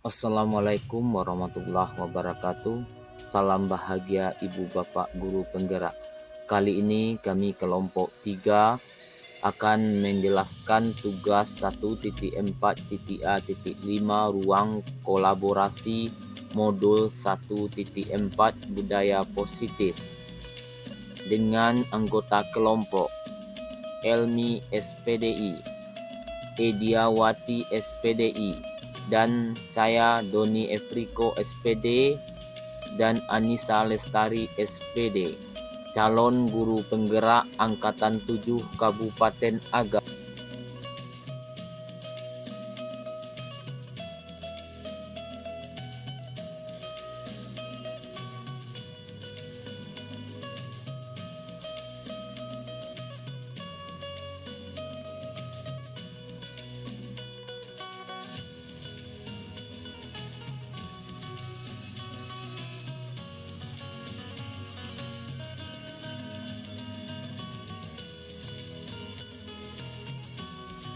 Assalamualaikum warahmatullahi wabarakatuh. Salam bahagia Ibu Bapak Guru Penggerak. Kali ini kami kelompok 3 akan menjelaskan tugas 1.4.A.5 ruang kolaborasi modul 1.4 budaya positif dengan anggota kelompok Elmi SPDI, Ediawati SPDI, dan saya Doni Efriko SPD dan Anissa Lestari SPD, calon guru penggerak Angkatan 7 Kabupaten Agam.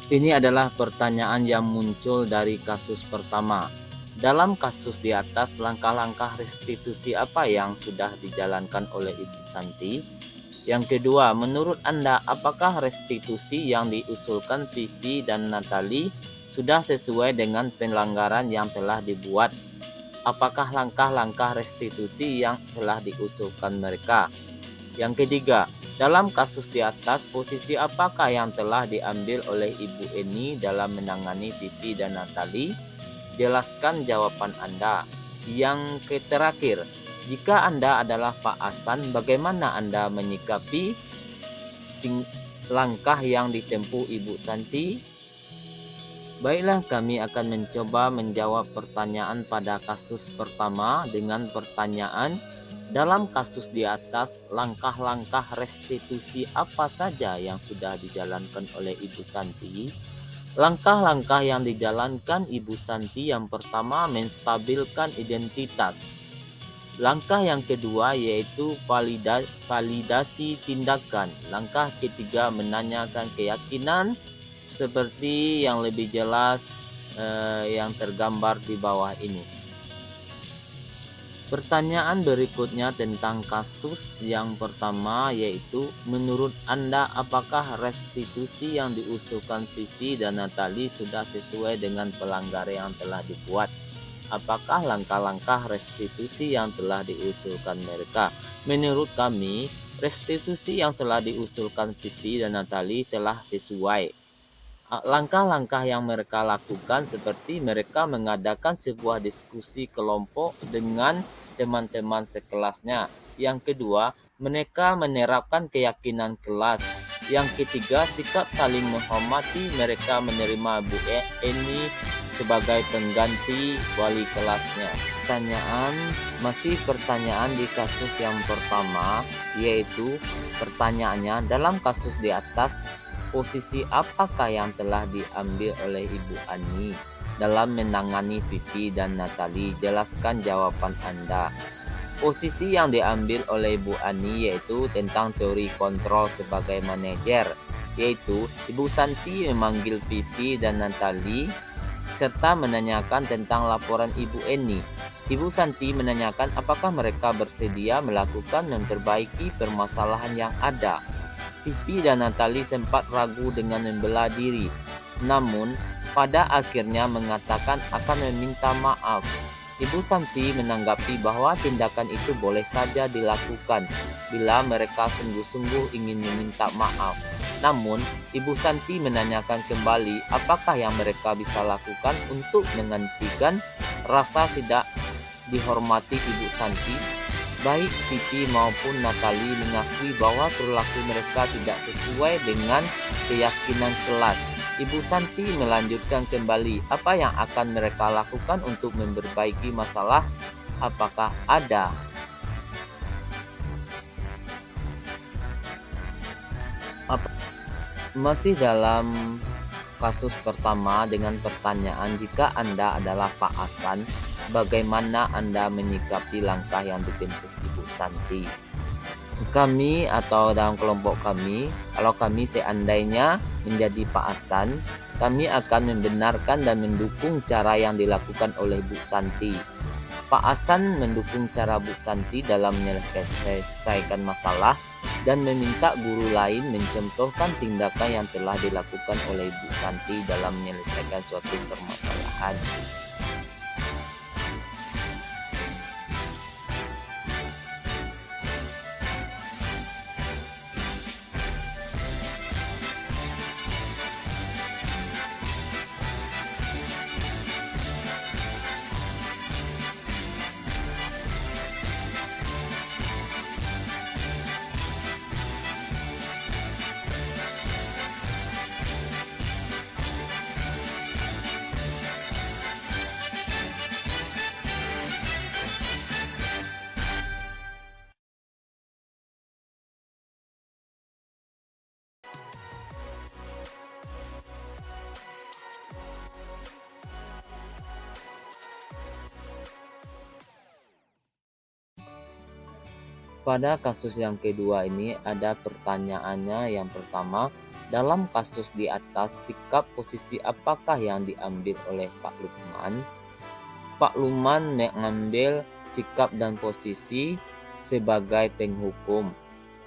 Ini adalah pertanyaan yang muncul dari kasus pertama. Dalam kasus di atas, langkah-langkah restitusi apa yang sudah dijalankan oleh Ibu Santi? Yang kedua, menurut Anda, apakah restitusi yang diusulkan Vivi dan Natali sudah sesuai dengan pelanggaran yang telah dibuat? Apakah langkah-langkah restitusi yang telah diusulkan mereka? Yang ketiga, dalam kasus di atas, posisi apakah yang telah diambil oleh Ibu Eni dalam menangani Vivi dan Natali? Jelaskan jawaban Anda. Yang terakhir, jika Anda adalah Pak Hasan, bagaimana Anda menyikapi langkah yang ditempuh Ibu Santi? Baiklah, kami akan mencoba menjawab pertanyaan pada kasus pertama dengan pertanyaan, dalam kasus di atas, langkah-langkah restitusi apa saja yang sudah dijalankan oleh Ibu Santi? Langkah-langkah yang dijalankan Ibu Santi yang pertama menstabilkan identitas. Langkah yang kedua yaitu validasi tindakan. Langkah ketiga menanyakan keyakinan seperti yang lebih jelas yang tergambar di bawah ini. Pertanyaan berikutnya tentang kasus yang pertama yaitu, menurut Anda apakah restitusi yang diusulkan Vivi dan Natali sudah sesuai dengan pelanggaran yang telah dibuat? Apakah langkah-langkah restitusi yang telah diusulkan mereka? Menurut kami, restitusi yang telah diusulkan Vivi dan Natali telah sesuai. Langkah-langkah yang mereka lakukan seperti mereka mengadakan sebuah diskusi kelompok dengan teman-teman sekelasnya. Yang kedua, mereka menerapkan keyakinan kelas. Yang ketiga, sikap saling menghormati, mereka menerima Bu Eni sebagai pengganti wali kelasnya. Masih pertanyaan di kasus yang pertama, yaitu pertanyaannya, dalam kasus di atas, posisi apakah yang telah diambil oleh Ibu Ani dalam menangani Vivi dan Natali? Jelaskan jawaban Anda. Posisi yang diambil oleh Ibu Ani yaitu tentang teori kontrol sebagai manajer, yaitu Ibu Santi memanggil Vivi dan Natali serta menanyakan tentang laporan Ibu Eni. Ibu Santi menanyakan apakah mereka bersedia melakukan memperbaiki permasalahan yang ada. Vivi dan Natali sempat ragu dengan membela diri, namun pada akhirnya mengatakan akan meminta maaf. Ibu Santi menanggapi bahwa tindakan itu boleh saja dilakukan bila mereka sungguh-sungguh ingin meminta maaf. Namun, Ibu Santi menanyakan kembali apakah yang mereka bisa lakukan untuk menghentikan rasa tidak dihormati Ibu Santi. Baik Vivi maupun Natali mengakui bahwa perilaku mereka tidak sesuai dengan keyakinan kelas. Ibu Santi melanjutkan kembali, apa yang akan mereka lakukan untuk memperbaiki masalah? Apakah ada? Masih dalam kasus pertama dengan pertanyaan, jika Anda adalah Pak Hasan, bagaimana Anda menyikapi langkah yang ditempuh Ibu Santi? Kami atau dalam kelompok kami, kalau kami seandainya menjadi Pak Hasan, Kami akan membenarkan dan mendukung cara yang dilakukan oleh Bu Santi. Pak Hasan mendukung cara Bu Santi dalam menyelesaikan masalah dan meminta guru lain mencontohkan tindakan yang telah dilakukan oleh Bu Santi dalam menyelesaikan suatu permasalahan. Pada kasus yang kedua ini ada pertanyaannya. Yang pertama, dalam kasus di atas, sikap posisi apakah yang diambil oleh Pak Lukman? Pak Lukman mengambil sikap dan posisi sebagai penghukum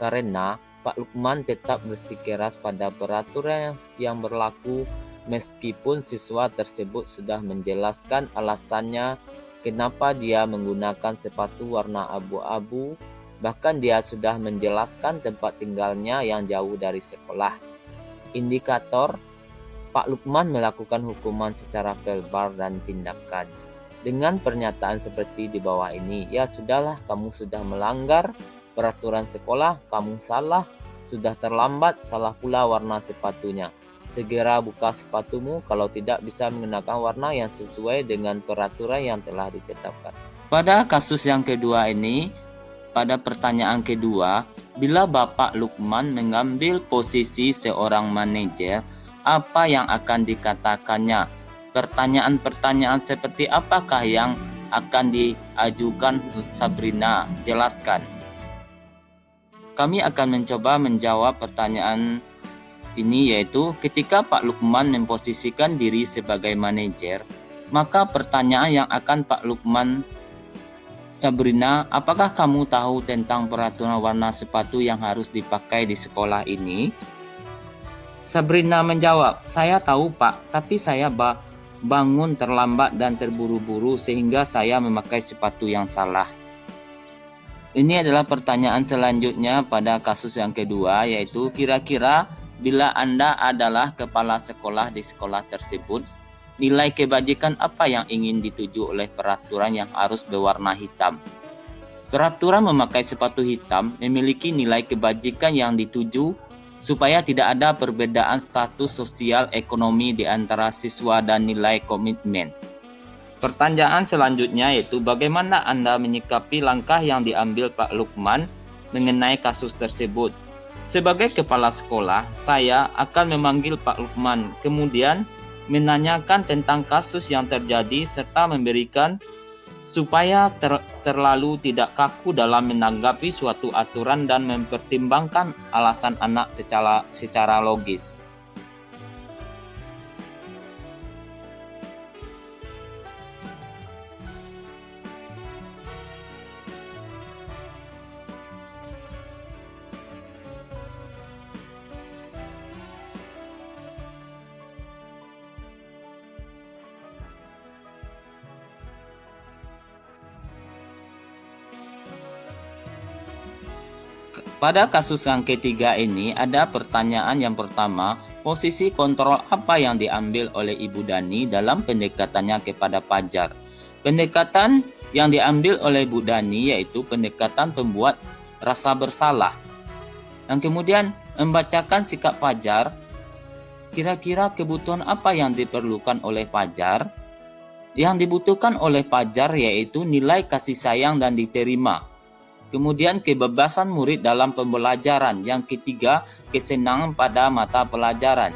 karena Pak Lukman tetap bersikeras pada peraturan yang berlaku meskipun siswa tersebut sudah menjelaskan alasannya kenapa dia menggunakan sepatu warna abu-abu. Bahkan dia sudah menjelaskan tempat tinggalnya yang jauh dari sekolah. Indikator, Pak Lukman melakukan hukuman secara verbal dan tindakan. Dengan pernyataan seperti di bawah ini, ya sudahlah, kamu sudah melanggar peraturan sekolah, kamu salah, sudah terlambat, salah pula warna sepatunya. Segera buka sepatumu, kalau tidak bisa menggunakan warna yang sesuai dengan peraturan yang telah ditetapkan. Pada kasus yang kedua ini, pada pertanyaan kedua, bila Bapak Lukman mengambil posisi seorang manajer, apa yang akan dikatakannya? Pertanyaan-pertanyaan seperti apakah yang akan diajukan Sabrina? Jelaskan. Kami akan mencoba menjawab pertanyaan ini, yaitu ketika Pak Lukman memposisikan diri sebagai manajer, maka pertanyaan yang akan Pak Lukman, Sabrina, apakah kamu tahu tentang peraturan warna sepatu yang harus dipakai di sekolah ini? Sabrina menjawab, saya tahu Pak, tapi saya bangun terlambat dan terburu-buru sehingga saya memakai sepatu yang salah. Ini adalah pertanyaan selanjutnya pada kasus yang kedua, yaitu kira-kira bila Anda adalah kepala sekolah di sekolah tersebut, nilai kebajikan apa yang ingin dituju oleh peraturan yang harus berwarna hitam? Peraturan memakai sepatu hitam memiliki nilai kebajikan yang dituju supaya tidak ada perbedaan status sosial ekonomi di antara siswa dan nilai komitmen. Pertanyaan selanjutnya yaitu bagaimana Anda menyikapi langkah yang diambil Pak Lukman mengenai kasus tersebut? Sebagai kepala sekolah, saya akan memanggil Pak Lukman, kemudian menanyakan tentang kasus yang terjadi serta memberikan supaya terlalu tidak kaku dalam menanggapi suatu aturan dan mempertimbangkan alasan anak secara logis. Pada kasus yang ketiga ini ada pertanyaan yang pertama, posisi kontrol apa yang diambil oleh Ibu Dani dalam pendekatannya kepada Fajar? Pendekatan yang diambil oleh Bu Dani yaitu pendekatan pembuat rasa bersalah. Dan kemudian membacakan sikap Fajar, kira-kira kebutuhan apa yang diperlukan oleh Fajar? Yang dibutuhkan oleh Fajar yaitu nilai kasih sayang dan diterima. Kemudian kebebasan murid dalam pembelajaran. Yang ketiga, kesenangan pada mata pelajaran.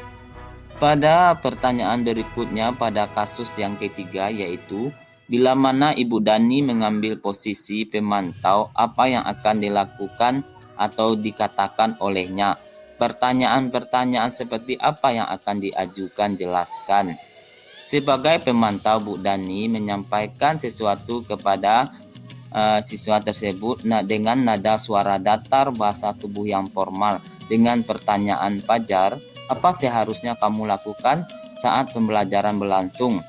Pada pertanyaan berikutnya pada kasus yang ketiga yaitu bila mana Ibu Dani mengambil posisi pemantau, apa yang akan dilakukan atau dikatakan olehnya? Pertanyaan-pertanyaan seperti apa yang akan diajukan? Jelaskan. Sebagai pemantau, Bu Dani menyampaikan sesuatu kepada siswa tersebut dengan nada suara datar, bahasa tubuh yang formal, dengan pertanyaan fajar, apa seharusnya kamu lakukan saat pembelajaran berlangsung?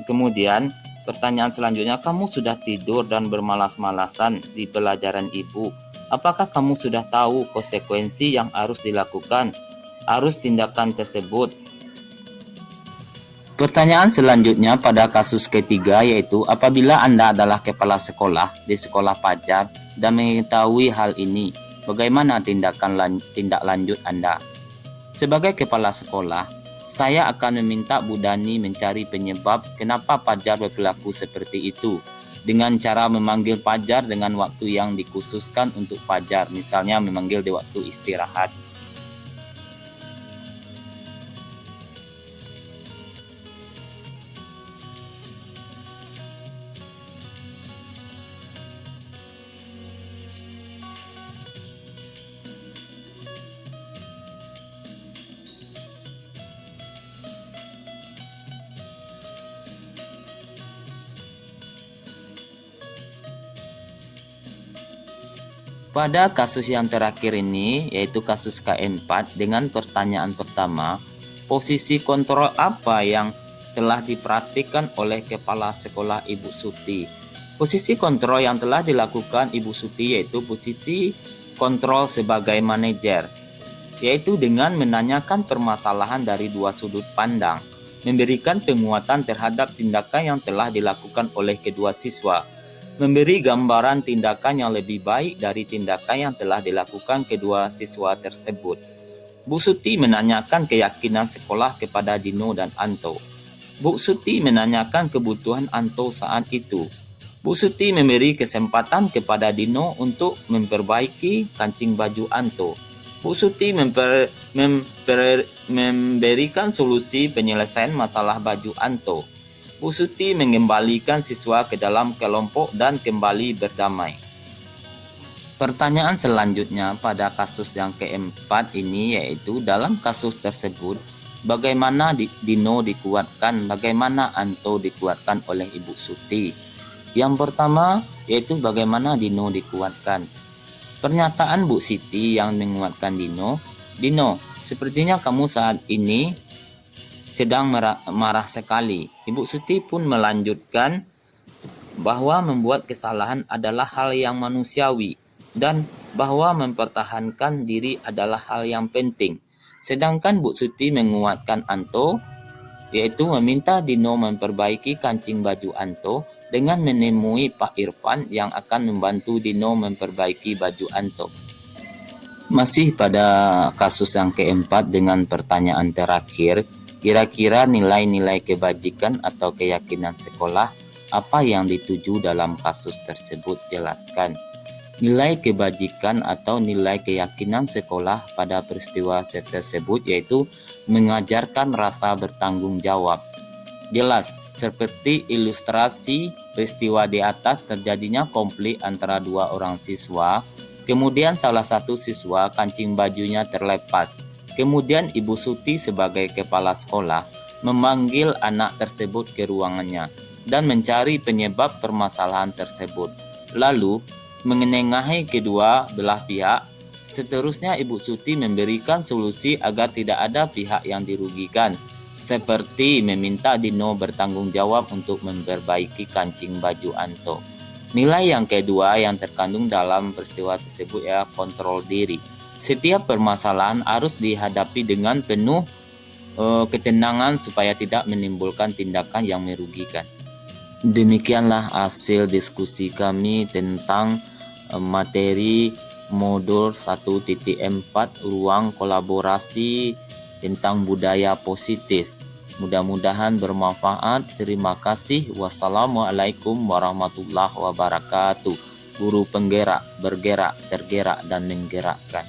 Kemudian pertanyaan selanjutnya, kamu sudah tidur dan bermalas-malasan di pelajaran ibu. Apakah kamu sudah tahu konsekuensi yang harus dilakukan? Harus tindakan tersebut. Pertanyaan selanjutnya pada kasus ketiga yaitu apabila Anda adalah kepala sekolah di sekolah pelajar dan mengetahui hal ini, bagaimana tindak lanjut Anda? Sebagai kepala sekolah, saya akan meminta Bu Dani mencari penyebab kenapa pelajar berperilaku seperti itu dengan cara memanggil pelajar dengan waktu yang dikhususkan untuk pelajar, misalnya memanggil di waktu istirahat. Pada kasus yang terakhir ini, yaitu kasus K4, dengan pertanyaan pertama, posisi kontrol apa yang telah diperhatikan oleh Kepala Sekolah Ibu Suti? Posisi kontrol yang telah dilakukan Ibu Suti yaitu posisi kontrol sebagai manajer, yaitu dengan menanyakan permasalahan dari dua sudut pandang, memberikan penguatan terhadap tindakan yang telah dilakukan oleh kedua siswa, memberi gambaran tindakan yang lebih baik dari tindakan yang telah dilakukan kedua siswa tersebut. Bu Suti menanyakan keyakinan sekolah kepada Dino dan Anto. Bu Suti menanyakan kebutuhan Anto saat itu. Bu Suti memberi kesempatan kepada Dino untuk memperbaiki kancing baju Anto. Bu Suti memberikan solusi penyelesaian masalah baju Anto. Bu Suti mengembalikan siswa ke dalam kelompok dan kembali berdamai. Pertanyaan selanjutnya pada kasus yang keempat ini yaitu dalam kasus tersebut bagaimana Dino dikuatkan, bagaimana Anto dikuatkan oleh Ibu Suti. Yang pertama yaitu bagaimana Dino dikuatkan. Pernyataan Bu Siti yang menguatkan Dino, sepertinya kamu saat ini sedang marah sekali. Ibu Suti pun melanjutkan bahwa membuat kesalahan adalah hal yang manusiawi dan bahwa mempertahankan diri adalah hal yang penting. Sedangkan Bu Suti menguatkan Anto, yaitu meminta Dino memperbaiki kancing baju Anto dengan menemui Pak Irfan yang akan membantu Dino memperbaiki baju Anto. Masih pada kasus yang keempat dengan pertanyaan terakhir, kira-kira nilai-nilai kebajikan atau keyakinan sekolah apa yang dituju dalam kasus tersebut? Jelaskan. Nilai kebajikan atau nilai keyakinan sekolah pada peristiwa tersebut yaitu mengajarkan rasa bertanggung jawab. Jelas, seperti ilustrasi peristiwa di atas terjadinya konflik antara dua orang siswa, kemudian salah satu siswa kancing bajunya terlepas. Kemudian Ibu Suti sebagai kepala sekolah memanggil anak tersebut ke ruangannya dan mencari penyebab permasalahan tersebut. Lalu menengahi kedua belah pihak. Seterusnya Ibu Suti memberikan solusi agar tidak ada pihak yang dirugikan, seperti meminta Dino bertanggung jawab untuk memperbaiki kancing baju Anto. Nilai yang kedua yang terkandung dalam peristiwa tersebut adalah kontrol diri. Setiap permasalahan harus dihadapi dengan penuh ketenangan supaya tidak menimbulkan tindakan yang merugikan. Demikianlah hasil diskusi kami tentang materi modul 1.4 ruang kolaborasi tentang budaya positif. Mudah-mudahan bermanfaat. Terima kasih. Wassalamualaikum warahmatullahi wabarakatuh. Guru penggerak, bergerak, tergerak, dan menggerakkan.